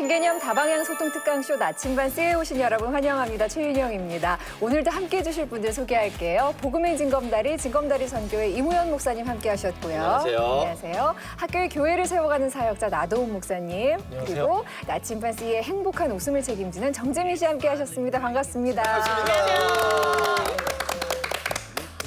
신개념 다방향 소통 특강쇼 나침반 C에 오신 여러분 환영합니다. 최윤영입니다. 오늘도 함께해 주실 분들 소개할게요. 복음의 진검다리 선교회 이무현 목사님 함께 하셨고요. 안녕하세요. 안녕하세요. 학교에 교회를 세워가는 사역자 나도훈 목사님. 안녕하세요. 그리고 나침반 C의 행복한 웃음을 책임지는 정재민 씨 함께 하셨습니다. 반갑습니다. 반갑습니다.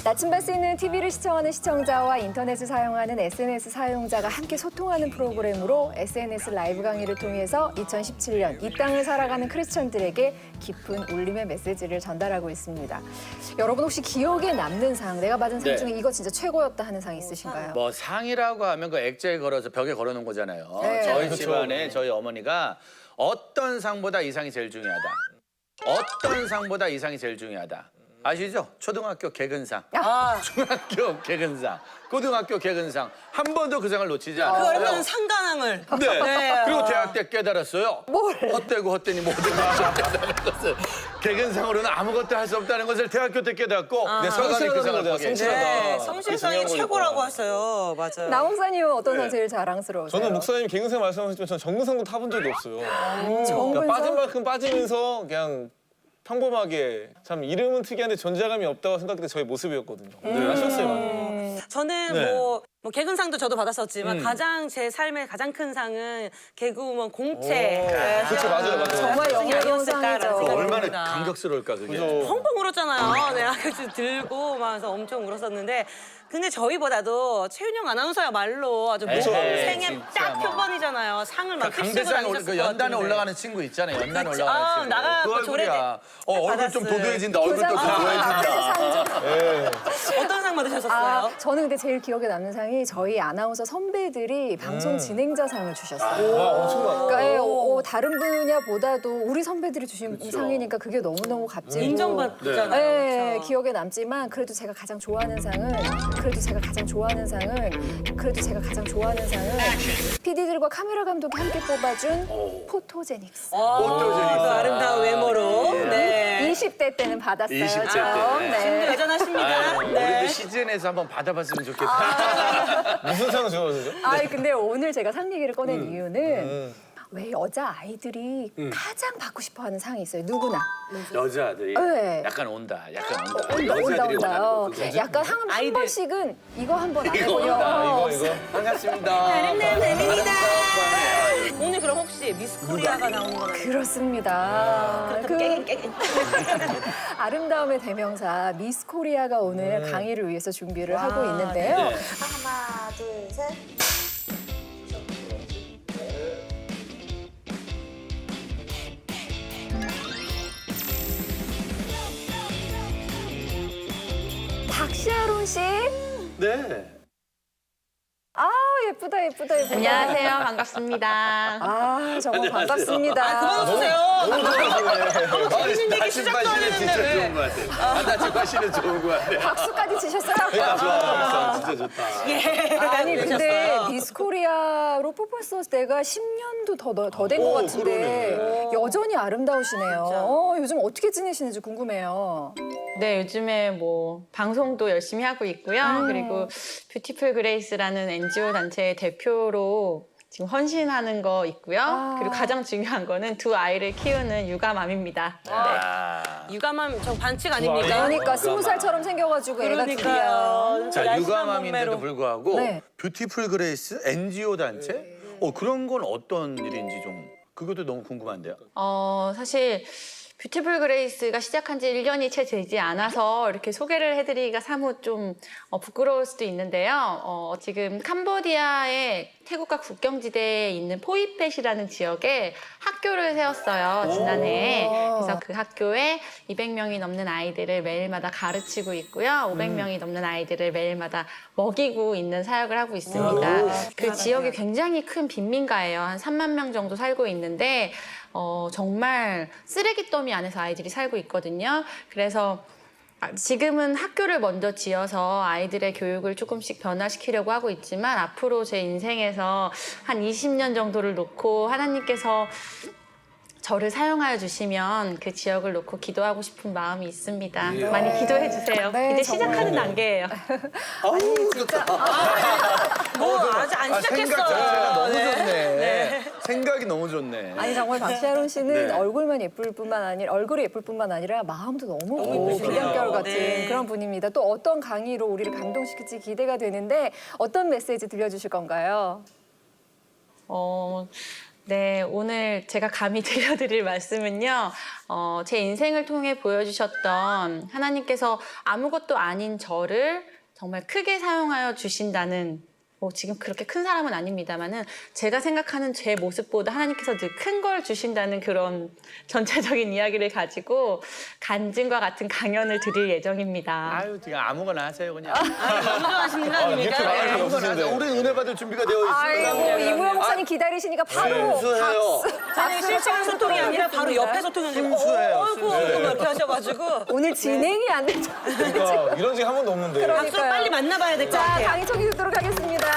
나침반 C는 TV를 시청하는 시청자와 인터넷을 사용하는 SNS 사용자가 함께 소통하는 프로그램으로 SNS 라이브 강의를 통해서 2017년 이 땅을 살아가는 크리스천들에게 깊은 울림의 메시지를 전달하고 있습니다. 여러분 혹시 기억에 남는 상, 내가 받은 상 네. 중에 이거 진짜 최고였다 하는 상 있으신가요? 뭐 상이라고 하면 그 액자에 걸어서 벽에 걸어놓은 거잖아요. 네. 저희 그렇죠. 집안에 저희 어머니가 어떤 상보다 이 상이 제일 중요하다. 어떤 상보다 이 상이 제일 중요하다. 아시죠? 초등학교 개근상, 중학교 개근상, 고등학교 개근상 한 번도 그 상을 놓치지 그 않았어요. 얼마나 상관함을. 네. 네. 그리고 대학 때 깨달았어요. 뭘? 헛되고 헛되니 모든 것이 없다는 것을. 개근상으로는 아무것도 할 수 없다는 것을 대학교 때 깨닫고 네, 서간에 그 상을 거죠. 거기에. 성실하다. 네, 그게 성실성이 중요한 최고라고 거니까. 하셔요. 맞아요. 나 목사님은 어떤 네. 상 제일 자랑스러우세요? 저는 목사님 개근상 말씀하셨지만 저는 정근상도 타본 적이 없어요. 그러니까 정근상? 빠진 만큼 빠지면서 그냥 평범하게 참 이름은 특이한데 존재감이 없다고 생각했던 저희 모습이었거든요. 아셨어요, 많이. 저는 네. 뭐 개근상도 저도 받았었지만 가장 제 삶의 가장 큰 상은 개그우먼 공채. 네, 그렇죠, 맞아요. 정말 상이 영예로운 아니었을까라는 상이죠. 생각이 얼마나 듭니다. 감격스러울까 그게. 그죠. 펑펑 울었잖아요. 네, 그래서 들고 막 해서 엄청 울었었는데 근데 저희보다도 최윤영 아나운서야말로 아주 에헤이, 생애 진짜 딱 뭐. 표본이잖아요. 상을 막 휩쓰고 강대상에 다니셨을 그 것 연단에 같은데. 올라가는 친구 있잖아요. 연단에 그치. 올라가는 아, 친구. 나가고 그 얼굴이야. 얼굴 좀 받았어요. 도도해진다. 얼굴 좀 도도해진다. 어떤 상 받으셨었어요? 아, 저는 근데 제일 기억에 남는 상이 저희 아나운서 선배들이 방송 진행자상을 주셨어요. 엄청나. 그러니까 다른 분야보다도 우리 선배들이 주신 상이니까 그게 너무너무 값지고 인정받잖아요. 네, 그렇죠. 기억에 남지만 그래도 제가 가장 좋아하는 상은 PD들과 카메라 감독이 함께 뽑아준 포토제닉스. 그 아름다운 외모로. 네. 20대 때는 받았어요. 20대 저. 때. 네. 여전하십니다. 네. 우리도 시즌에서 한번 받아봤으면 좋겠다. 무슨 상을 주셨죠? 아니 근데 오늘 제가 상 얘기를 꺼낸 이유는 왜 여자 아이들이 가장 받고 싶어하는 상이 있어요. 누구나. 여자들이 네. 약간 온다. 약간 온다. 온다 여자들이 원하는 온다. 거. 약간 한 아이들. 번씩은 이거 한 번 안 이거 해보려. 온다. 이거. 반갑습니다. 뱀입니다. 오늘 그럼 혹시 미스 코리아가 나오는 거는? 그렇습니다. 그렇다면 깨긴. 아름다움의 대명사 미스 코리아가 오늘 강의를 위해서 준비를 하고 있는데요. 네. 하나, 둘, 셋. 박샤론 씨. 네. 아 예쁘다. 안녕하세요. 반갑습니다. 아 정말 반갑습니다. 그만 웃으세요. 나침반 씨는 진짜 왜? 좋은 것 같아. 나침반 씨는 좋은 것 같아. 박수까지 치셨어요? 좋아. 진짜 좋다. 아니 근데 그러셨어요? 미스 코리아로 뽑혔을 때가 10년도 더 된 것 같은데 여전히 아름다우시네요. 요즘 어떻게 지내시는지 궁금해요. 네, 요즘에 뭐 방송도 열심히 하고 있고요. 그리고 뷰티풀 그레이스라는 NGO 단체의 대표로 지금 헌신하는 거 있고요. 그리고 가장 중요한 거는 두 아이를 키우는 육아맘입니다. 육아맘 저 반칙 아닙니까? 그러니까 20살처럼 생겨가지고 애가 둘이야. 그러니까요. 자, 날씬한 육아맘인데도 몸매로. 불구하고 네. 뷰티풀 그레이스 NGO 단체? 그런 건 어떤 일인지 좀 그것도 너무 궁금한데요. 사실 뷰티풀 그레이스가 시작한 지 1년이 채 되지 않아서 이렇게 소개를 해드리기가 사뭇 좀 부끄러울 수도 있는데요. 지금 캄보디아의 태국과 국경지대에 있는 포이펫이라는 지역에 학교를 세웠어요, 지난해에. 그래서 그 학교에 200명이 넘는 아이들을 매일마다 가르치고 있고요. 500명이 넘는 아이들을 매일마다 먹이고 있는 사역을 하고 있습니다. 그 지역이 굉장히 큰 빈민가예요. 한 3만 명 정도 살고 있는데 정말 쓰레기 더미 안에서 아이들이 살고 있거든요. 그래서 지금은 학교를 먼저 지어서 아이들의 교육을 조금씩 변화시키려고 하고 있지만 앞으로 제 인생에서 한 20년 정도를 놓고 하나님께서 저를 사용하여 주시면 그 지역을 놓고 기도하고 싶은 마음이 있습니다. 많이 기도해 주세요. 네, 이제 정말. 시작하는 단계예요. 뭐 아직 안 생각 자체가 시작했어요. 너무 좋네. 생각이 너무 좋네. 아니 정말 박시아론 씨는 네. 얼굴이 예쁠 뿐만 아니라 마음도 너무 예쁘시다. 비단결 같은 네. 그런 분입니다. 또 어떤 강의로 우리를 감동시킬지 기대가 되는데 어떤 메시지 들려주실 건가요? 네, 오늘 제가 감히 들려드릴 말씀은요, 제 인생을 통해 보여주셨던 하나님께서 아무것도 아닌 저를 정말 크게 사용하여 주신다는, 뭐 지금 그렇게 큰 사람은 아닙니다만은 제가 생각하는 제 모습보다 하나님께서 늘 큰 걸 주신다는 그런 전체적인 이야기를 가지고 간증과 같은 강연을 드릴 예정입니다. 아유, 그냥 아무거나 하세요, 그냥. 너무 좋아하시는 거 이렇게 아닙니까? 말할 건 아무거나 하세요. 없으신데. 우리 은혜 받을 준비가 되어 있습니다. 아이고 이무영 목사님 기다리시니까 바로 순수해요. 저는 실시간 소통이 아니라 바로 옆에 소통해주고 순수해요, 어이구 이렇게 하셔가지고 오늘 진행이 안 되죠. 그러니까 이런 적이 한 번도 없는데. 박수로 빨리 만나봐야 될 것 자, 같아요. 강의 청해 듣도록 하겠습니다.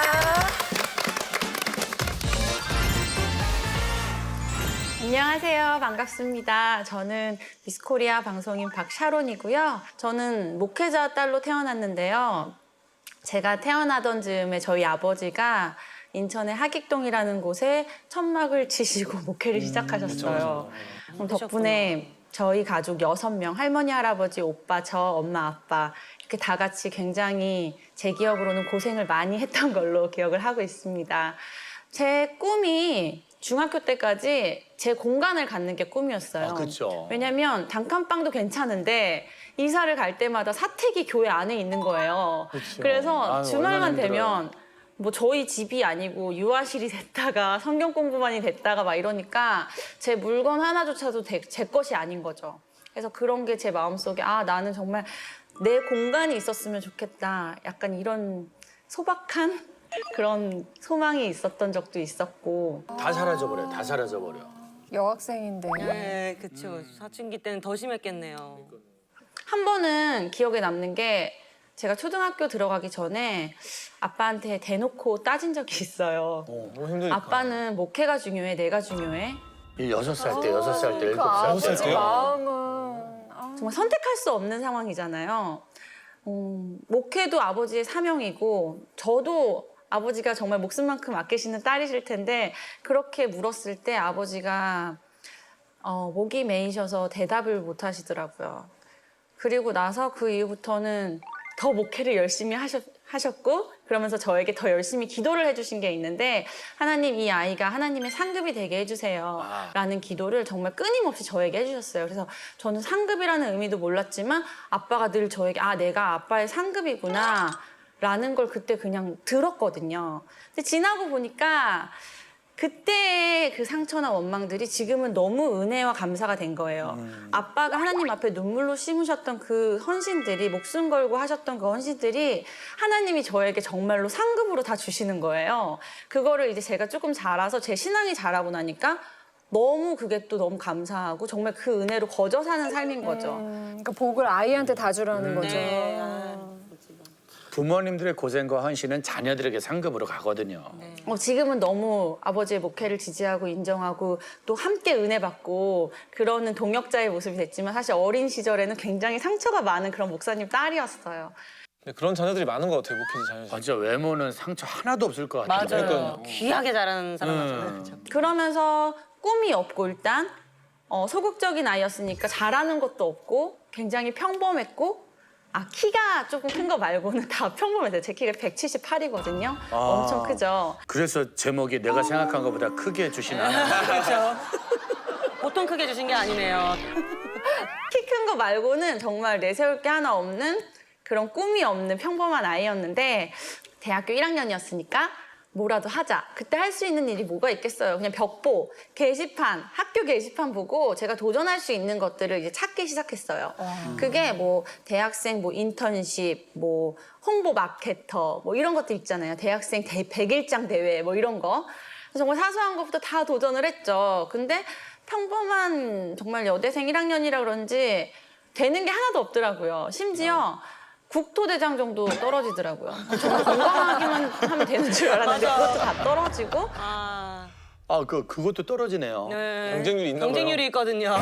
안녕하세요. 반갑습니다. 저는 미스코리아 방송인 박샤론이고요. 저는 목회자 딸로 태어났는데요. 제가 태어나던 즈음에 저희 아버지가 인천의 하객동이라는 곳에 천막을 치시고 목회를 시작하셨어요. 그럼 덕분에 저희 가족 6명, 할머니, 할아버지, 오빠, 저, 엄마, 아빠 이렇게 다 같이 굉장히 제 기억으로는 고생을 많이 했던 걸로 기억을 하고 있습니다. 제 꿈이 중학교 때까지 제 공간을 갖는 게 꿈이었어요. 아, 그쵸. 왜냐면 단칸방도 괜찮은데 이사를 갈 때마다 사택이 교회 안에 있는 거예요. 그쵸. 그래서 아유, 주말만 얼마나 되면 뭐 저희 집이 아니고 유아실이 됐다가 성경 공부만이 됐다가 막 이러니까 제 물건 하나조차도 제 것이 아닌 거죠. 그래서 그런 게 제 마음속에 아 나는 정말 내 공간이 있었으면 좋겠다. 약간 이런 소박한 그런 소망이 있었던 적도 있었고 다 사라져버려, 다 사라져버려. 여학생인데. 네, 그쵸. 사춘기 때는 더 심했겠네요. 한 번은 기억에 남는 게 제가 초등학교 들어가기 전에 아빠한테 대놓고 따진 적이 있어요. 너무 힘드니까. 아빠는 목회가 중요해, 내가 중요해? 6살 때, 6살 때, 그 7살 아버지 때. 마음은 정말 선택할 수 없는 상황이잖아요. 목회도 아버지의 사명이고 저도 아버지가 정말 목숨만큼 아끼시는 딸이실 텐데 그렇게 물었을 때 아버지가 목이 메이셔서 대답을 못 하시더라고요. 그리고 나서 그 이후부터는 더 목회를 열심히 하셨고 그러면서 저에게 더 열심히 기도를 해주신 게 있는데 하나님 이 아이가 하나님의 상급이 되게 해주세요 라는 기도를 정말 끊임없이 저에게 해주셨어요. 그래서 저는 상급이라는 의미도 몰랐지만 아빠가 늘 저에게 아 내가 아빠의 상급이구나 라는 걸 그때 그냥 들었거든요. 근데 지나고 보니까 그때의 그 상처나 원망들이 지금은 너무 은혜와 감사가 된 거예요. 아빠가 하나님 앞에 눈물로 심으셨던 그 헌신들이 목숨 걸고 하셨던 그 헌신들이 하나님이 저에게 정말로 상급으로 다 주시는 거예요. 그거를 이제 제가 조금 자라서 제 신앙이 자라고 나니까 너무 그게 또 너무 감사하고 정말 그 은혜로 거저 사는 삶인 거죠. 그러니까 복을 아이한테 다 주라는 거죠. 네. 부모님들의 고생과 헌신은 자녀들에게 상급으로 가거든요. 지금은 너무 아버지의 목회를 지지하고 인정하고 또 함께 은혜 받고 그러는 동역자의 모습이 됐지만 사실 어린 시절에는 굉장히 상처가 많은 그런 목사님 딸이었어요. 근데 그런 자녀들이 많은 것 같아요, 목회자 자녀들. 진짜 외모는 상처 하나도 없을 것 같아요. 맞아요. 귀하게 자라는 사람 같아요. 그러면서 꿈이 없고 일단 소극적인 아이였으니까 잘하는 것도 없고 굉장히 평범했고 키가 조금 큰 거 말고는 다 평범했어요. 제 키가 178이거든요. 엄청 크죠. 그래서 제목이 내가 생각한 것보다 크게 주신 하나님. 그렇죠. 보통 크게 주신 게 아니네요. 키 큰 거 말고는 정말 내세울 게 하나 없는 그런 꿈이 없는 평범한 아이였는데 대학교 1학년이었으니까 뭐라도 하자. 그때 할 수 있는 일이 뭐가 있겠어요. 그냥 벽보, 게시판, 학교 게시판 보고 제가 도전할 수 있는 것들을 이제 찾기 시작했어요. 그게 뭐 대학생 뭐 인턴십, 뭐 홍보 마케터 뭐 이런 것들 있잖아요. 대학생 100일장 대회 뭐 이런 거. 정말 사소한 것부터 다 도전을 했죠. 근데 평범한 정말 여대생 1학년이라 그런지 되는 게 하나도 없더라고요. 심지어 국토대장 정도 떨어지더라고요. 정말 건강하기만 하면 되는 줄 알았는데 그것도 다 떨어지고 그것도 떨어지네요. 네. 경쟁률이 있나 봐요. 경쟁률이 있거든요.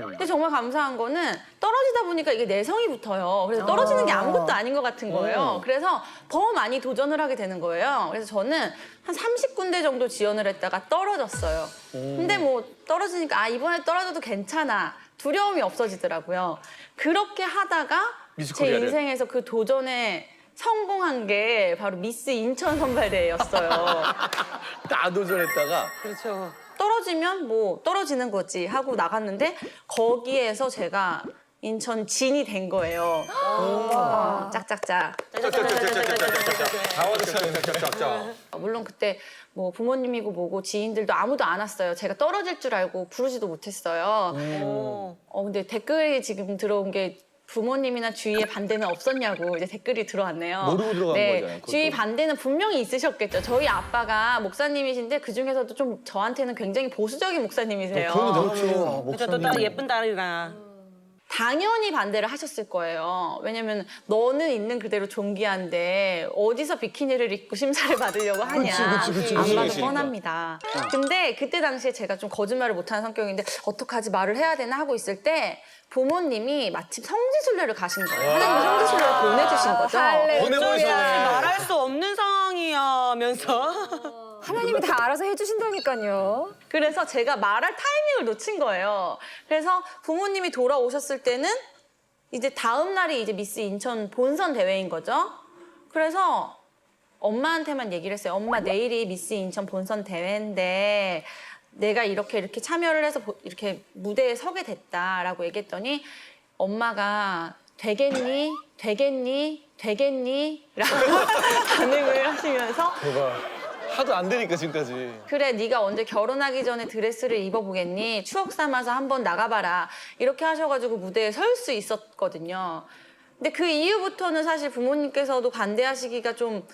근데 정말 감사한 거는 떨어지다 보니까 이게 내성이 붙어요. 그래서 떨어지는 게 아무것도 아닌 것 같은 거예요. 그래서 더 많이 도전을 하게 되는 거예요. 그래서 저는 한 30군데 정도 지원을 했다가 떨어졌어요. 근데 뭐 떨어지니까 이번에 떨어져도 괜찮아. 두려움이 없어지더라고요. 그렇게 하다가 미스 제 코리아를. 인생에서 그 도전에 성공한 게 바로 미스 인천 선발대회였어요. 다 도전했다가 그렇죠. 떨어지면 뭐 떨어지는 거지 하고 나갔는데 거기에서 제가 인천 진이 된 거예요. 짝짝짝. 물론 그때 뭐 부모님이고 뭐고 지인들도 아무도 안 왔어요. 제가 떨어질 줄 알고 부르지도 못했어요. 근데 댓글이 지금 들어온 게 부모님이나 주위에 반대는 없었냐고 이제 댓글이 들어왔네요. 모르고 들어간 거잖아요, 그것도. 주위 반대는 분명히 있으셨겠죠. 저희 아빠가 목사님이신데 그 중에서도 좀 저한테는 굉장히 보수적인 목사님이세요. 그렇죠. 또 딸 예쁜 딸이나. 당연히 반대를 하셨을 거예요. 왜냐면 너는 있는 그대로 존귀한데 어디서 비키니를 입고 심사를 받으려고 하냐. 안 봐도 뻔합니다. 근데 그때 당시에 제가 좀 거짓말을 못하는 성격인데 어떡하지 말을 해야 되나 하고 있을 때 부모님이 마침 성지순례를 가신 거예요. 하나님이 성지순례를 보내주신 거죠. 할렐루야. 말할 수 없는 상황이면서. 하나님이 다 알아서 해주신다니까요. 그래서 제가 말할 타이밍을 놓친 거예요. 그래서 부모님이 돌아오셨을 때는 이제 다음 날이 이제 미스 인천 본선 대회인 거죠. 그래서 엄마한테만 얘기를 했어요. 엄마 내일이 미스 인천 본선 대회인데 내가 이렇게 참여를 해서 이렇게 무대에 서게 됐다라고 얘기했더니 엄마가 되겠니? 라고 반응을 하시면서 하도 안 되니까 지금까지. 그래 네가 언제 결혼하기 전에 드레스를 입어보겠니? 추억 삼아서 한번 나가봐라. 이렇게 하셔가지고 무대에 설 수 있었거든요. 근데 그 이후부터는 사실 부모님께서도 반대하시기가 좀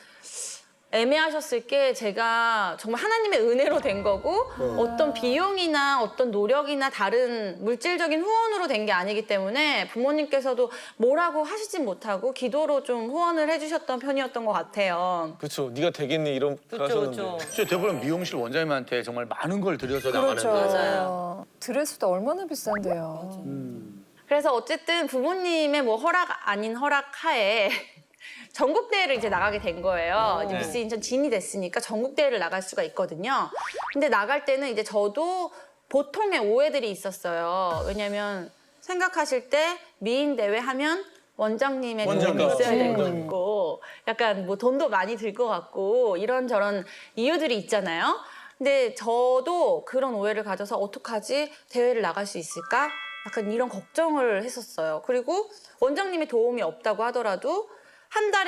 애매하셨을 게 제가 정말 하나님의 은혜로 된 거고 어떤 비용이나 어떤 노력이나 다른 물질적인 후원으로 된 게 아니기 때문에 부모님께서도 뭐라고 하시진 못하고 기도로 좀 후원을 해주셨던 편이었던 것 같아요. 그렇죠. 네가 되겠니 이런 하셨는데. 그렇죠. 진짜 대부분 미용실 원장님한테 정말 많은 걸 들여서 그렇죠. 나가는데 맞아요. 드레스도 얼마나 비싼데요. 그래서 어쨌든 부모님의 뭐 허락 아닌 허락 하에 전국대회를 이제 나가게 된 거예요. 이제 미스 인천 진이 됐으니까 전국대회를 나갈 수가 있거든요. 근데 나갈 때는 이제 저도 보통의 오해들이 있었어요. 왜냐면 생각하실 때 미인 대회 하면 원장님의 도움이 있어야 될 것 같고 약간 뭐 돈도 많이 들 것 같고 이런저런 이유들이 있잖아요. 근데 저도 그런 오해를 가져서 어떡하지? 대회를 나갈 수 있을까? 약간 이런 걱정을 했었어요. 그리고 원장님의 도움이 없다고 하더라도 한 달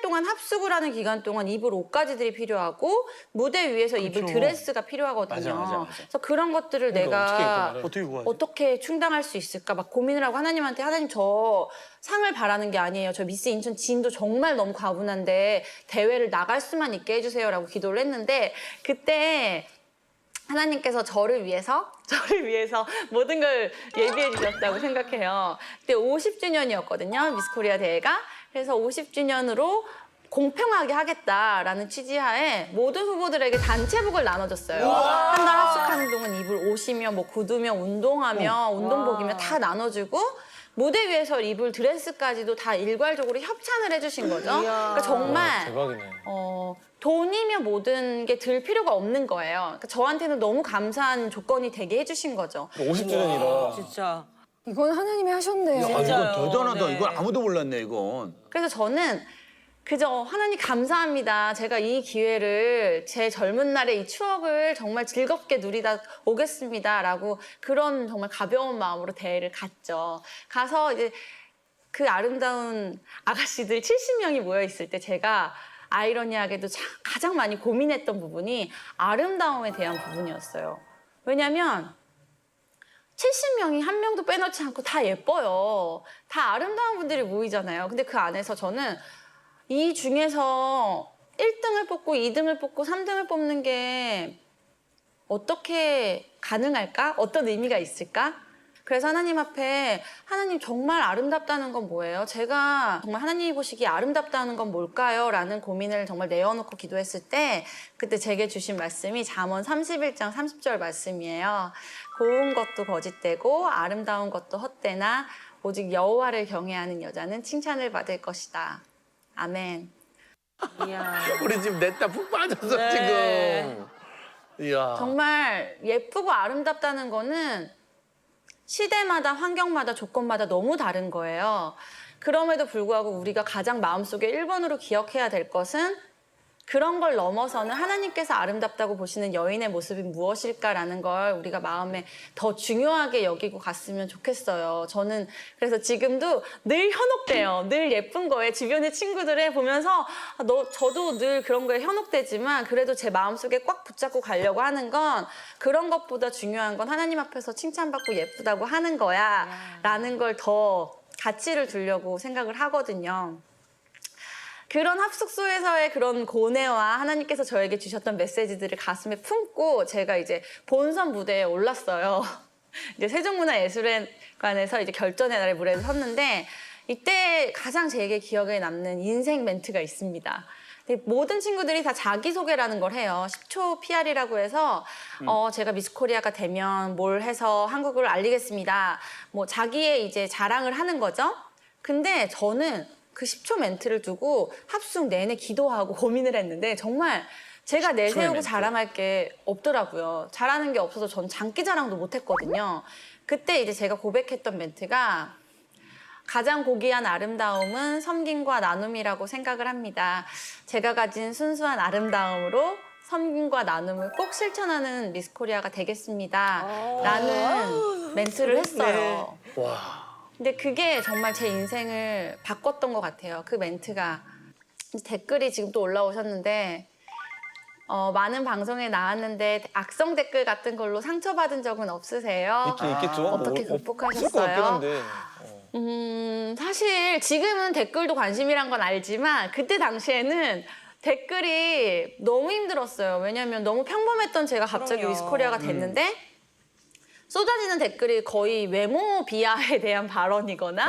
동안 합숙을 하는 기간 동안 입을 옷가지들이 필요하고 무대 위에서 입을 드레스가 필요하거든요. 맞아. 그래서 그런 것들을 그러니까 내가 어떻게 충당할 수 있을까 막 고민을 하고 하나님한테 하나님 저 상을 바라는 게 아니에요. 저 미스 인천 진도 정말 너무 과분한데 대회를 나갈 수만 있게 해주세요라고 기도를 했는데 그때 하나님께서 저를 위해서 모든 걸 예비해 주셨다고 생각해요. 그때 50주년이었거든요. 미스 코리아 대회가. 그래서 50주년으로 공평하게 하겠다라는 취지하에 모든 후보들에게 단체복을 나눠줬어요. 한 달 합숙하는 동안 입을 옷이며 뭐 구두며 운동하며 운동복이며 다 나눠주고 무대 위에서 입을 드레스까지도 다 일괄적으로 협찬을 해주신 거죠. 그러니까 정말 대박이네. 돈이며 모든 게 들 필요가 없는 거예요. 그러니까 저한테는 너무 감사한 조건이 되게 해주신 거죠. 50주년이라. 진짜. 이건 하나님이 하셨네요. 이건 진짜요. 대단하다. 네. 이건 아무도 몰랐네 이건. 그래서 저는 그저 하나님 감사합니다. 제가 이 기회를 제 젊은 날의 이 추억을 정말 즐겁게 누리다 오겠습니다라고 그런 정말 가벼운 마음으로 대회를 갔죠. 가서 이제 그 아름다운 아가씨들 70명이 모여 있을 때 제가 아이러니하게도 가장 많이 고민했던 부분이 아름다움에 대한 부분이었어요. 왜냐면 70명이 한 명도 빼놓지 않고 다 예뻐요. 다 아름다운 분들이 모이잖아요. 근데 그 안에서 저는 이 중에서 1등을 뽑고 2등을 뽑고 3등을 뽑는 게 어떻게 가능할까? 어떤 의미가 있을까? 그래서 하나님 앞에 하나님 정말 아름답다는 건 뭐예요? 제가 정말 하나님이 보시기에 아름답다는 건 뭘까요? 라는 고민을 정말 내어놓고 기도했을 때 그때 제게 주신 말씀이 잠언 31장 30절 말씀이에요. 고운 것도 거짓되고 아름다운 것도 헛되나 오직 여호와를 경외하는 여자는 칭찬을 받을 것이다. 아멘. 이야. 우리 집 냈다 푹 빠졌어 네. 지금. 이야. 정말 예쁘고 아름답다는 거는 시대마다 환경마다 조건마다 너무 다른 거예요. 그럼에도 불구하고 우리가 가장 마음속에 1번으로 기억해야 될 것은 그런 걸 넘어서는 하나님께서 아름답다고 보시는 여인의 모습이 무엇일까라는 걸 우리가 마음에 더 중요하게 여기고 갔으면 좋겠어요. 저는 그래서 지금도 늘 현혹돼요. 늘 예쁜 거에 주변의 친구들을 보면서 저도 늘 그런 거에 현혹되지만 그래도 제 마음속에 꽉 붙잡고 가려고 하는 건 그런 것보다 중요한 건 하나님 앞에서 칭찬받고 예쁘다고 하는 거야 라는 걸 더 가치를 두려고 생각을 하거든요. 그런 합숙소에서의 그런 고뇌와 하나님께서 저에게 주셨던 메시지들을 가슴에 품고 제가 이제 본선 무대에 올랐어요. 이제 세종문화예술관에서 이제 결전의 날의 무대에 섰는데 이때 가장 제게 기억에 남는 인생 멘트가 있습니다. 모든 친구들이 다 자기소개라는 걸 해요. 10초 PR이라고 해서 제가 미스코리아가 되면 뭘 해서 한국을 알리겠습니다. 뭐 자기의 이제 자랑을 하는 거죠. 근데 저는 그 10초 멘트를 두고 합숙 내내 기도하고 고민을 했는데 정말 제가 내세우고 자랑할 게 없더라고요. 잘하는 게 없어서 전 장기 자랑도 못했거든요. 그때 이제 제가 고백했던 멘트가 가장 고귀한 아름다움은 섬김과 나눔이라고 생각을 합니다. 제가 가진 순수한 아름다움으로 섬김과 나눔을 꼭 실천하는 미스코리아가 되겠습니다. 라는 멘트를 했어요. 와. 근데 그게 정말 제 인생을 바꿨던 것 같아요. 그 멘트가. 댓글이 지금 또 올라오셨는데 많은 방송에 나왔는데 악성 댓글 같은 걸로 상처받은 적은 없으세요? 있겠죠. 어떻게 있을 것 극복하셨어요? 같긴 한데. 사실 지금은 댓글도 관심이란 건 알지만 그때 당시에는 댓글이 너무 힘들었어요. 왜냐면 너무 평범했던 제가 갑자기 그럼요. 미스코리아가 됐는데 쏟아지는 댓글이 거의 외모 비하에 대한 발언이거나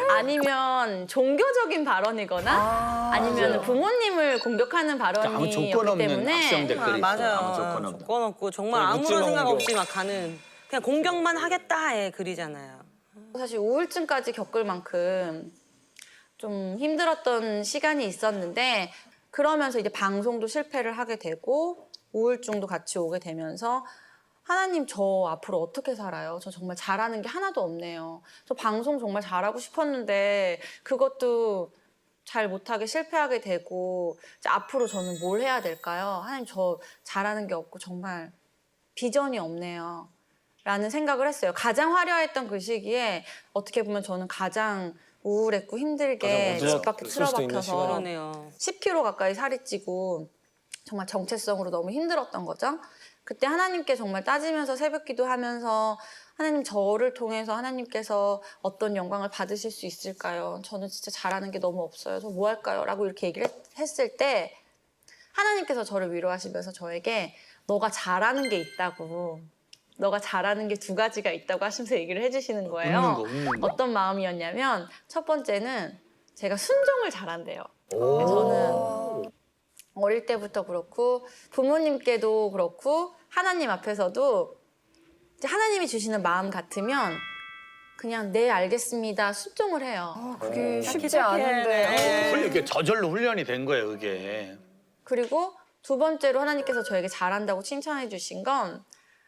아니면 종교적인 발언이거나 아니면 부모님을 공격하는 아무 발언이었기 조건 없는 때문에 악성 댓글이 있어. 맞아요. 아무 조건 없는. 조건 없고 정말 거의 아무런 생각 묻지마 없이 막 가는 그냥 공격만 하겠다의 글이잖아요. 사실 우울증까지 겪을 만큼 좀 힘들었던 시간이 있었는데 그러면서 이제 방송도 실패를 하게 되고 우울증도 같이 오게 되면서 하나님 저 앞으로 어떻게 살아요? 저 정말 잘하는 게 하나도 없네요. 저 방송 정말 잘하고 싶었는데 그것도 잘 못하게 실패하게 되고 이제 앞으로 저는 뭘 해야 될까요? 하나님 저 잘하는 게 없고 정말 비전이 없네요. 라는 생각을 했어요. 가장 화려했던 그 시기에 어떻게 보면 저는 가장 우울했고 힘들게 가장 집 밖에 쓸 수도 있는 틀어박혀서 그러네요. 10kg 가까이 살이 찌고 정말 정체성으로 너무 힘들었던 거죠. 그때 하나님께 정말 따지면서 새벽 기도하면서 하나님 저를 통해서 하나님께서 어떤 영광을 받으실 수 있을까요? 저는 진짜 잘하는 게 너무 없어요. 저 뭐 할까요? 라고 이렇게 얘기를 했을 때 하나님께서 저를 위로하시면서 저에게 너가 잘하는 게 있다고 너가 잘하는 게 두 가지가 있다고 하시면서 얘기를 해주시는 거예요. 웃는 거. 어떤 마음이었냐면 첫 번째는 제가 순종을 잘한대요. 저는 어릴 때부터 그렇고 부모님께도 그렇고 하나님 앞에서도 이제 하나님이 주시는 마음 같으면 그냥 네 알겠습니다 순종을 해요. 그게 쉽지 착해. 않은데. 이게 저절로 훈련이 된 거예요, 그게. 그리고 두 번째로 하나님께서 저에게 잘한다고 칭찬해 주신 건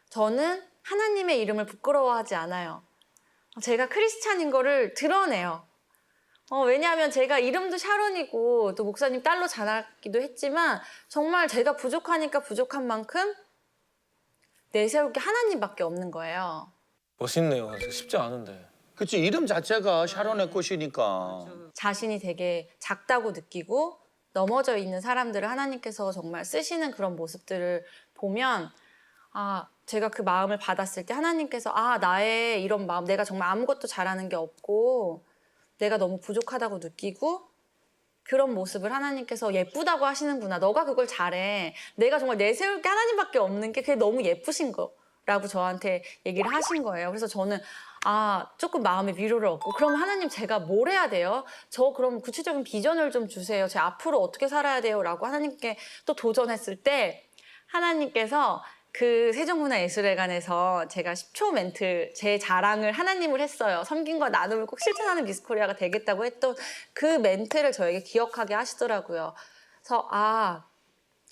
저는 하나님의 이름을 부끄러워하지 않아요. 제가 크리스찬인 거를 드러내요. 왜냐하면 제가 이름도 샤론이고 또 목사님 딸로 자라기도 했지만 정말 제가 부족하니까 부족한 만큼 내세울 게 하나님밖에 없는 거예요. 멋있네요. 쉽지 않은데. 그치, 이름 자체가 샤론의 꽃이니까. 자신이 되게 작다고 느끼고 넘어져 있는 사람들을 하나님께서 정말 쓰시는 그런 모습들을 보면 제가 그 마음을 받았을 때 하나님께서 나의 이런 마음 내가 정말 아무것도 잘하는 게 없고 내가 너무 부족하다고 느끼고 그런 모습을 하나님께서 예쁘다고 하시는구나. 너가 그걸 잘해. 내가 정말 내세울 게 하나님밖에 없는 게 그게 너무 예쁘신 거라고 저한테 얘기를 하신 거예요. 그래서 저는 조금 마음의 위로를 얻고, 그럼 하나님 제가 뭘 해야 돼요? 저 그럼 구체적인 비전을 좀 주세요. 제가 앞으로 어떻게 살아야 돼요? 라고 하나님께 또 도전했을 때 하나님께서 그 세종문화예술회관에서 제가 10초 멘트, 제 자랑을 하나님을 했어요. 섬김과 나눔을 꼭 실천하는 미스코리아가 되겠다고 했던 그 멘트를 저에게 기억하게 하시더라고요. 그래서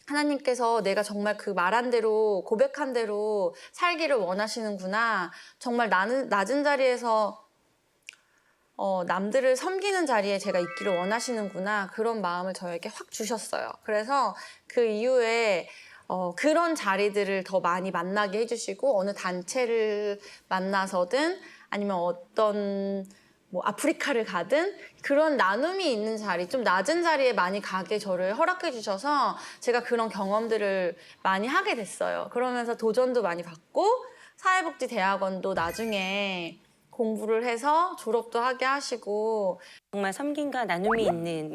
하나님께서 내가 정말 그 말한 대로, 고백한 대로 살기를 원하시는구나. 정말 낮은 자리에서 남들을 섬기는 자리에 제가 있기를 원하시는구나. 그런 마음을 저에게 확 주셨어요. 그래서 그 이후에 그런 자리들을 더 많이 만나게 해주시고, 어느 단체를 만나서든 아니면 어떤 뭐 아프리카를 가든 그런 나눔이 있는 자리, 좀 낮은 자리에 많이 가게 저를 허락해 주셔서 제가 그런 경험들을 많이 하게 됐어요. 그러면서 도전도 많이 받고, 사회복지대학원도 나중에 공부를 해서 졸업도 하게 하시고, 정말 섬김과 나눔이 있는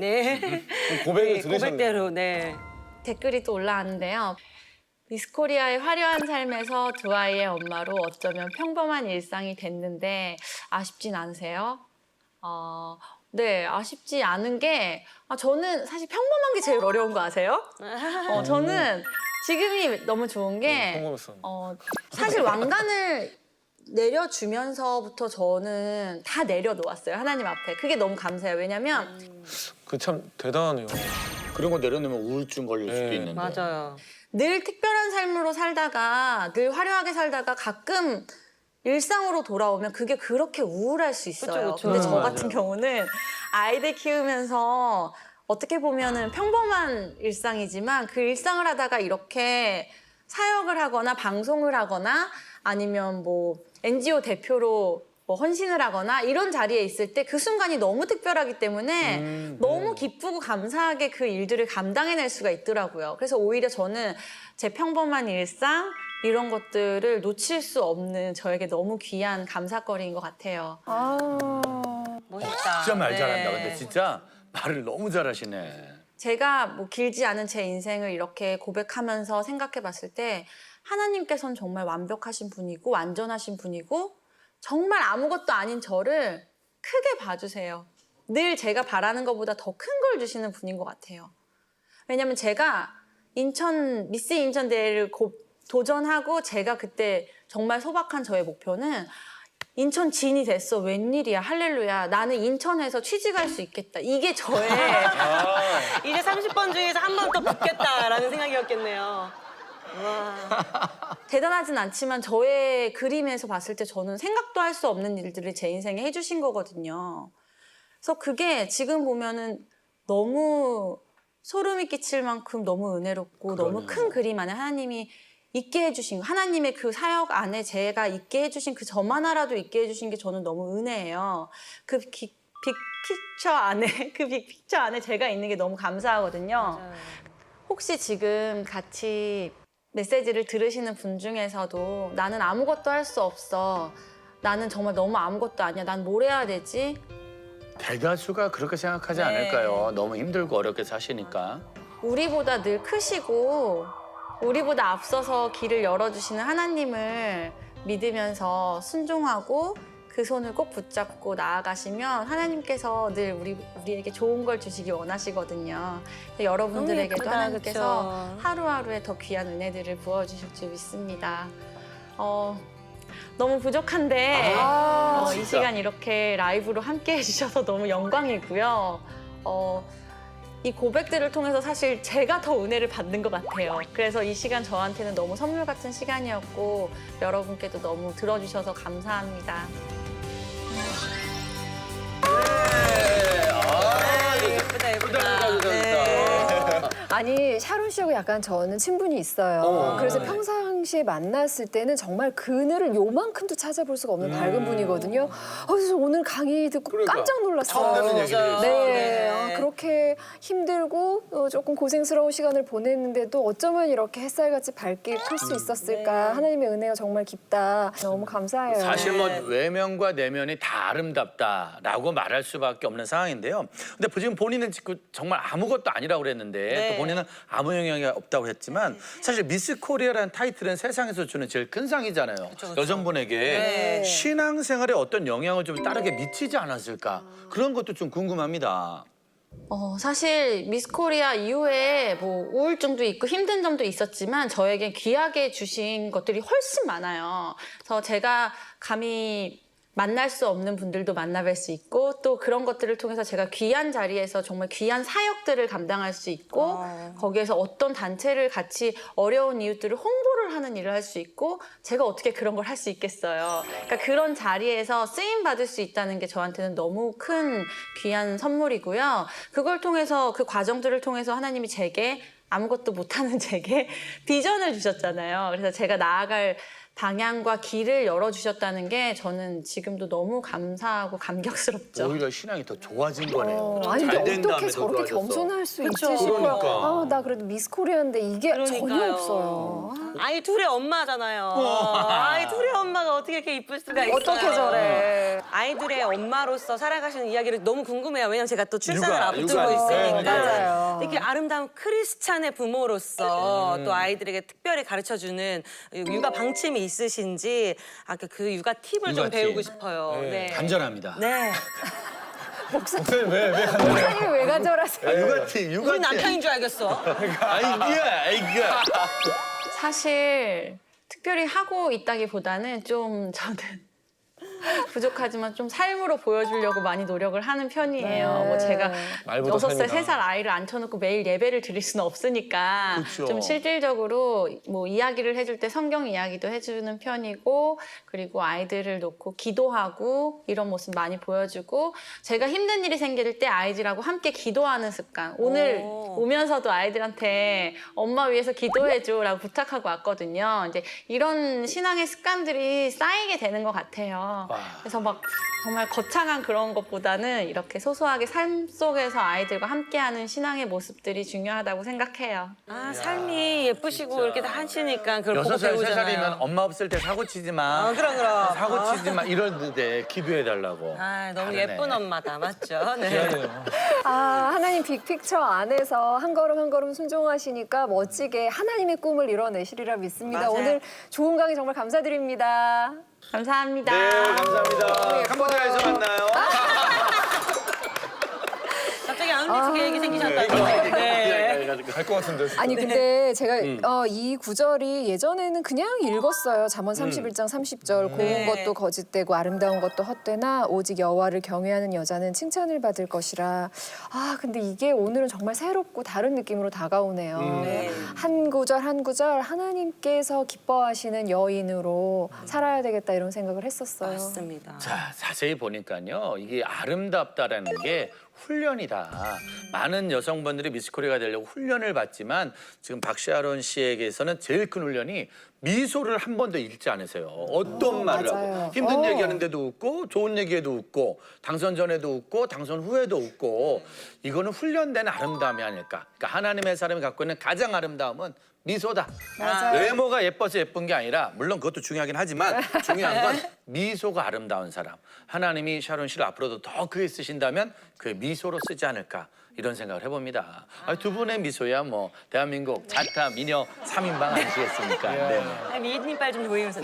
고백을 네, 들으셨네요. 고백대로 네. 댓글이 또 올라왔는데요. 미스코리아의 화려한 삶에서 두 아이의 엄마로 어쩌면 평범한 일상이 됐는데 아쉽진 않으세요? 네, 아쉽지 않은 게, 저는 사실 평범한 게 제일 어려운 거 아세요? 저는 지금이 너무 좋은 게, 평범했었는데. 사실 왕관을 내려주면서부터 저는 다 내려놓았어요. 하나님 앞에. 그게 너무 감사해요. 왜냐면 그 참 대단하네요. 그런 거 내려놓으면 우울증 걸릴 수도 네. 있는데. 맞아요. 늘 특별한 삶으로 살다가, 늘 화려하게 살다가 가끔 일상으로 돌아오면 그게 그렇게 우울할 수 있어요. 그쵸, 그쵸. 근데 저 맞아요. 같은 경우는 아이들 키우면서 어떻게 보면은 평범한 일상이지만 그 일상을 하다가 이렇게 사역을 하거나 방송을 하거나 아니면 뭐 NGO 대표로 뭐 헌신을 하거나 이런 자리에 있을 때 그 순간이 너무 특별하기 때문에 너무 기쁘고 감사하게 그 일들을 감당해낼 수가 있더라고요. 그래서 오히려 저는 제 평범한 일상 이런 것들을 놓칠 수 없는 저에게 너무 귀한 감사거리인 것 같아요. 멋있다. 진짜 말 잘한다. 네. 근데 진짜 말을 너무 잘하시네. 제가 뭐 길지 않은 제 인생을 이렇게 고백하면서 생각해 봤을 때 하나님께서는 정말 완벽하신 분이고 완전하신 분이고 정말 아무것도 아닌 저를 크게 봐주세요. 늘 제가 바라는 것보다 더 큰 걸 주시는 분인 것 같아요. 왜냐면 제가 미스 인천 대회를 도전하고 제가 그때 정말 소박한 저의 목표는 인천 진이 됐어. 웬일이야. 할렐루야. 나는 인천에서 취직할 수 있겠다. 이게 저의 이제 30번 중에서 한 번 더 붙겠다라는 생각이었겠네요. 대단하진 않지만 저의 그림에서 봤을 때 저는 생각도 할 수 없는 일들을 제 인생에 해주신 거거든요. 그래서 그게 지금 보면은 너무 소름이 끼칠 만큼 너무 은혜롭고 너무 큰 그림 안에 하나님이 있게 해주신 거, 하나님의 그 사역 안에 제가 있게 해주신 그 점 하나라도 있게 해주신 게 저는 너무 은혜예요. 그 빅피처 안에 제가 있는 게 너무 감사하거든요. 맞아요. 혹시 지금 같이 메시지를 들으시는 분 중에서도 나는 아무것도 할 수 없어. 나는 정말 너무 아무것도 아니야. 난 뭘 해야 되지? 대다수가 그렇게 생각하지 네. 않을까요? 너무 힘들고 어렵게 사시니까. 우리보다 늘 크시고 우리보다 앞서서 길을 열어주시는 하나님을 믿으면서 순종하고 그 손을 꼭 붙잡고 나아가시면 하나님께서 늘 우리에게 좋은 걸 주시기 원하시거든요. 여러분들에게도 너무 예쁘다, 하나님께서 그쵸? 하루하루에 더 귀한 은혜들을 부어주실 줄 믿습니다. 너무 부족한데 이 진짜. 시간 이렇게 라이브로 함께 해주셔서 너무 영광이고요. 이 고백들을 통해서 사실 제가 더 은혜를 받는 것 같아요. 그래서 이 시간 저한테는 너무 선물 같은 시간이었고 여러분께도 너무 들어주셔서 감사합니다. 예쁘다. 아니 샤론 씨하고 약간 저는 친분이 있어요. 그래서 평상시에 만났을 때는 정말 그늘을 요만큼도 찾아볼 수가 없는 밝은 분이거든요. 그래서 오늘 강의 듣고 그러니까. 깜짝 놀랐어요. 처음 듣는 얘기들이 있어요. 네, 네. 그렇게 이렇게 힘들고 조금 고생스러운 시간을 보냈는데도 어쩌면 이렇게 햇살같이 밝게 클 수 있었을까. 하나님의 은혜가 정말 깊다. 너무 감사해요. 사실 뭐 외면과 내면이 다 아름답다라고 말할 수밖에 없는 상황인데요. 근데 지금 본인은 지금 정말 아무것도 아니라고 그랬는데 네. 또 본인은 아무 영향이 없다고 했지만 사실 미스 코리아라는 타이틀은 세상에서 주는 제일 큰 상이잖아요. 여성분에게 네. 신앙생활에 어떤 영향을 좀 다르게 미치지 않았을까? 그런 것도 좀 궁금합니다. 사실 미스 코리아 이후에 뭐 우울증도 있고 힘든 점도 있었지만 저에게 귀하게 주신 것들이 훨씬 많아요. 그래서 제가 감히 만날 수 없는 분들도 만나뵐 수 있고 또 그런 것들을 통해서 제가 귀한 자리에서 정말 귀한 사역들을 감당할 수 있고 거기에서 어떤 단체를 같이 어려운 이웃들을 홍보를 하는 일을 할 수 있고 제가 어떻게 그런 걸 할 수 있겠어요. 그러니까 그런 자리에서 쓰임 받을 수 있다는 게 저한테는 너무 큰 귀한 선물이고요. 그걸 통해서 그 과정들을 통해서 하나님이 제게 아무것도 못하는 제게 비전을 주셨잖아요. 그래서 제가 나아갈 방향과 길을 열어주셨다는 게 저는 지금도 너무 감사하고 감격스럽죠. 오히려 신앙이 더 좋아진 거네요. 아니 근데 잘된 다음에 어떻게 더 저렇게 좋아졌어. 겸손할 수 그쵸. 있지 싶어요. 그러니까. 아, 나 그래도 미스 코리아인데 이게 전혀 그러니까요. 없어요. 아이 둘의 엄마잖아요. 아이 둘의 엄마가 어떻게 이렇게 이쁠 수가 있어요. 어떻게 저래. 아이들의 엄마로서 살아가시는 이야기를 너무 궁금해요. 왜냐면 제가 또 출산을 육아, 앞두고 육아. 있으니까. 네, 맞아요. 이렇게 아름다운 크리스찬의 부모로서 또 아이들에게 특별히 가르쳐주는 육아 방침이 있으신지 그 육아 팁을 좀 육아 팁. 배우고 싶어요. 네. 간절합니다. 네. 목사님 왜 목사님이 왜 간절하세요? 육아티, 우리 남편인 줄 알겠어. 아이기야. 사실 특별히 하고 있다기보다는 좀 저는 부족하지만 좀 삶으로 보여주려고 많이 노력을 하는 편이에요. 네. 뭐 제가 말보다 6살, 삶이다. 3살 아이를 앉혀놓고 매일 예배를 드릴 수는 없으니까 그쵸. 좀 실질적으로 뭐 이야기를 해줄 때 성경 이야기도 해주는 편이고 그리고 아이들을 놓고 기도하고 이런 모습 많이 보여주고 제가 힘든 일이 생길 때 아이들하고 함께 기도하는 습관. 오늘 오면서도 아이들한테 엄마 위해서 기도해줘라고 부탁하고 왔거든요. 이제 이런 신앙의 습관들이 쌓이게 되는 것 같아요. 그래서 막 정말 거창한 그런 것보다는 이렇게 소소하게 삶 속에서 아이들과 함께하는 신앙의 모습들이 중요하다고 생각해요. 아, 삶이 예쁘시고 이렇게 다 하시니까 그걸 보고 6살, 3살이면 배우잖아요. 엄마 없을 때 사고 치지 마. 그럼. 사고 치지 마. 이러는데 기도해달라고. 아, 너무 다르네. 예쁜 엄마다. 맞죠? 네. 미안해요. 아, 하나님 빅픽처 안에서 한 걸음 한 걸음 순종하시니까 멋지게 하나님의 꿈을 이뤄내시리라 믿습니다. 맞아요. 오늘 좋은 강의 정말 감사드립니다. 감사합니다. 네, 감사합니다. 캄보디아에서 만나요. 갑자기 아름다운 얘기 생기셨다고. 네. 갈 것 같은데. 아니 근데 제가 이 구절이 예전에는 그냥 읽었어요. 잠언 31장 30절 고운 네. 것도 거짓되고 아름다운 것도 헛되나 오직 여호와를 경외하는 여자는 칭찬을 받을 것이라. 아 근데 이게 오늘은 정말 새롭고 다른 느낌으로 다가오네요. 네. 한 구절 한 구절 하나님께서 기뻐하시는 여인으로 살아야 되겠다 이런 생각을 했었어요. 맞습니다. 자, 자세히 보니까요. 이게 아름답다라는 게 훈련이다. 많은 여성분들이 미스코리아가 되려고 훈련을 받지만 지금 박시아론 씨에게서는 제일 큰 훈련이 미소를 한 번도 잃지 않으세요. 어떤 말을 맞아요. 하고 힘든 얘기하는데도 웃고 좋은 얘기에도 웃고 당선 전에도 웃고 당선 후에도 웃고 이거는 훈련된 아름다움이 아닐까. 그러니까 하나님의 사람이 갖고 있는 가장 아름다움은 미소다. 맞아요. 외모가 예뻐서 예쁜 게 아니라 물론 그것도 중요하긴 하지만 중요한 건 미소가 아름다운 사람. 하나님이 샤론 씨를 앞으로도 더 크게 쓰신다면 그 미소로 쓰지 않을까 이런 생각을 해봅니다. 두 분의 미소야 뭐 대한민국 자타 미녀 3인방 아니시겠습니까? 네. 아, 미인님 빨 좀 보이면서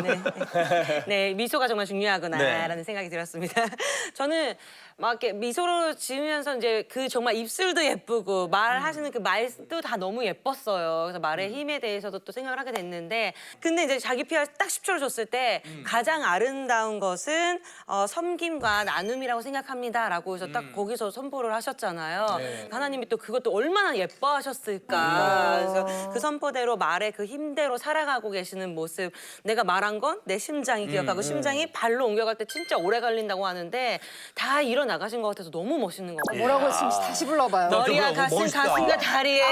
네, 미소가 정말 중요하구나라는 네. 생각이 들었습니다. 저는 막 이렇게 미소로 지으면서 이제 그 정말 입술도 예쁘고 말하시는 그 말도 다 너무 예뻤어요. 그래서 말의 힘에 대해서도 또 생각을 하게 됐는데 근데 이제 자기 PR 딱 10초를 줬을 때 가장 아름다운 것은 섬김과 나눔이라고 생각합니다라고 해서 딱 거기서 선포를 하셨잖아요. 하나님이 또 그것도 얼마나 예뻐하셨을까. 그래서 그 선포대로 말의 그 힘대로 살아가고 계시는 모습. 내가 말한 건 내 심장이 기억하고 심장이 발로 옮겨갈 때 진짜 오래 걸린다고 하는데 다 일어나가신 것 같아서 너무 멋있는 것 같아요. 뭐라고 지금 다시 불러봐요. 머리와 저거 멋있다. 가슴과 다리에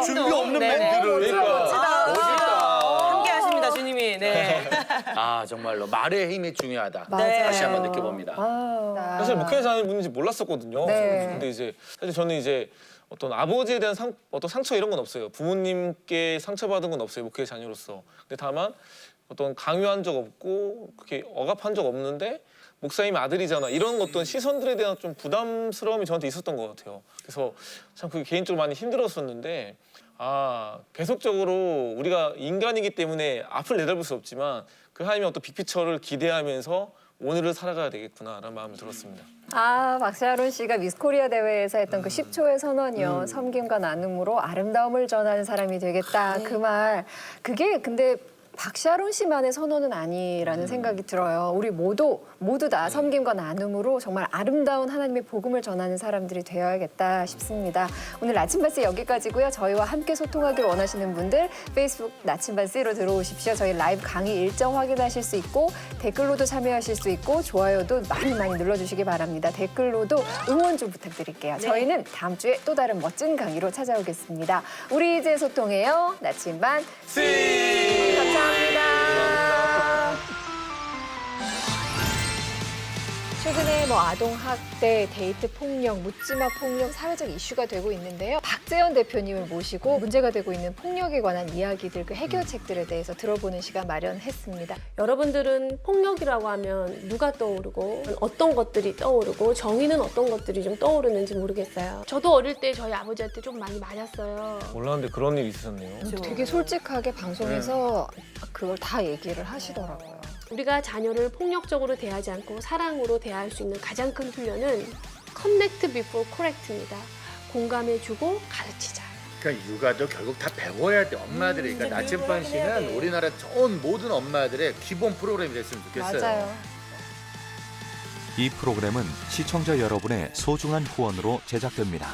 준비 없는 네. 멘트를. 멋지다. 멋있다. 함께 하십니다, 주님이. 네. 아 정말로 말의 힘이 중요하다. 맞아요. 다시 한번 느껴봅니다. 아. 사실 목회 자녀분인지 몰랐었거든요. 네. 근데 이제 사실 저는 이제 어떤 아버지에 대한 어떤 상처 이런 건 없어요. 부모님께 상처받은 건 없어요. 목회 자녀로서. 근데 다만 어떤 강요한 적 없고 그렇게 억압한 적 없는데 목사님 아들이잖아 이런 어떤 시선들에 대한 좀 부담스러움이 저한테 있었던 것 같아요. 그래서 참 그게 개인적으로 많이 힘들었었는데 계속적으로 우리가 인간이기 때문에 앞을 내다볼 수 없지만 그 하나님의 어떤 빅피처를 기대하면서 오늘을 살아가야 되겠구나라는 마음이 들었습니다. 아, 박샤론 씨가 미스코리아 대회에서 했던 그 10초의 선언이요. 섬김과 나눔으로 아름다움을 전하는 사람이 되겠다. 그 말. 그게 근데 박샤론 씨만의 선언은 아니라는 생각이 들어요. 우리 모두 다 섬김과 나눔으로 정말 아름다운 하나님의 복음을 전하는 사람들이 되어야겠다 싶습니다. 오늘 나침반씨 여기까지고요. 저희와 함께 소통하길 원하시는 분들 페이스북 나침반씨로 들어오십시오. 저희 라이브 강의 일정 확인하실 수 있고 댓글로도 참여하실 수 있고 좋아요도 많이 눌러주시기 바랍니다. 댓글로도 응원 좀 부탁드릴게요. 저희는 다음 주에 또 다른 멋진 강의로 찾아오겠습니다. 우리 이제 소통해요. 나침반 씨! 감사합니다. 최근에 아동 학대, 데이트 폭력, 묻지마 폭력 사회적 이슈가 되고 있는데요. 박재현 대표님을 모시고 문제가 되고 있는 폭력에 관한 이야기들, 그 해결책들에 대해서 들어보는 시간 마련했습니다. 여러분들은 폭력이라고 하면 누가 떠오르고 어떤 것들이 떠오르고 정의는 어떤 것들이 좀 떠오르는지 모르겠어요. 저도 어릴 때 저희 아버지한테 좀 많이 맞았어요. 몰랐는데 그런 일이 있으셨네요. 되게 솔직하게 방송에서 그걸 다 얘기를 하시더라고요. 우리가 자녀를 폭력적으로 대하지 않고 사랑으로 대할 수 있는 가장 큰 훈련은 Connect before correct입니다. 공감해주고 가르치자. 그러니까 육아도 결국 다 배워야 돼. 엄마들이. 그러니까 나침반 씨는 우리나라 전 모든 엄마들의 기본 프로그램이 됐으면 좋겠어요. 맞아요. 이 프로그램은 시청자 여러분의 소중한 후원으로 제작됩니다.